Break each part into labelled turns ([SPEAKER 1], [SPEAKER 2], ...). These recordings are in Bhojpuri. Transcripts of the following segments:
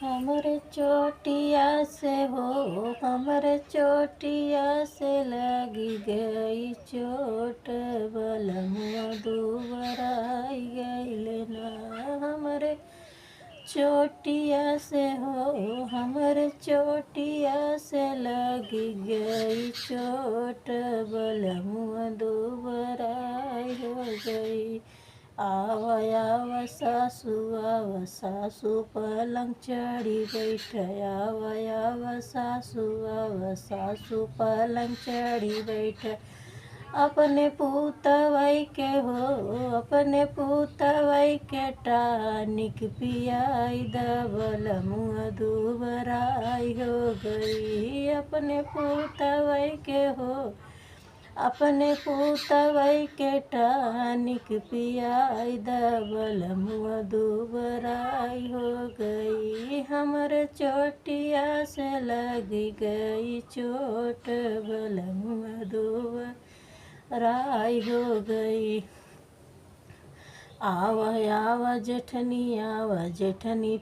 [SPEAKER 1] हमरे चोटिया से हो, हमरे चोटिया से लगी गई चोट, बलमुआ दुबराई गईल ना। हमरे चोटिया से हो, हमरे चोटिया से लगी गई चोट, बलमुआ दुबराई हो गई। आव आव सासू आव सासू पलंग चढ़ी बैठ, आव सासू पलंग चढ़ी बैठ। अपने पूतवई के हो, अपने पूतवई के टानिक पियाई द, बलमुआ दुबराई हो गई। अपने पूतवई के हो, अपने पूतवई के टानिक पियाई द, बलमुआ दुबराई हो गई। हमरे चोटिया से लगी गई चोट, बलमुआ दुबराई हो गई। आव आव जेठनी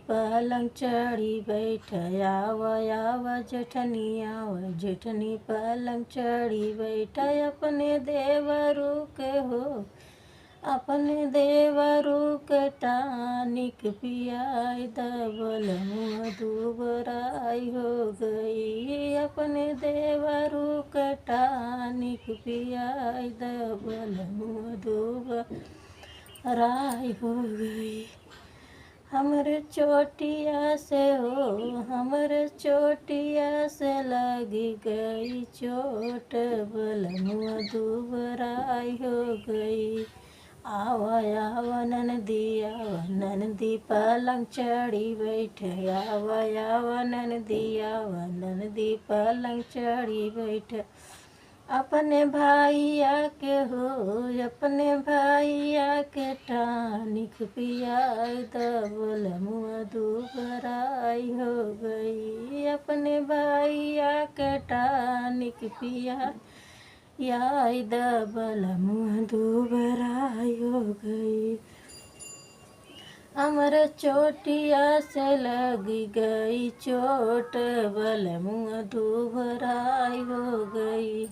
[SPEAKER 1] पलंग चढ़ी बैठ, आव जेठनी पलंग चढ़ी बैठ। अपने देवरू के हो, अपने देवरू के टानिक पियाई द, बलमुआ दुबराई हो गई। अपने देवरू के टानिक पियाई द, बलमुआ दुबराई हो गई। हमरे चोटिया से हो, हमरे चोटिया से लगी गई चोट, बलमुआ दुबराई हो गई। आव ननदी पलंग चढ़ी बैठ, आव ननदी पलंग चढ़ी बैठ। अपने भैया के हो, अपने भैया के टानिक पियाई द, बलमुआ दुबराई हो गई। अपने भैया के टानिक पियाई द, बलमुआ दुबराई हो गई। हमरे चोटिया से लगी गई चोट, बलमुआ दुबराई हो गई।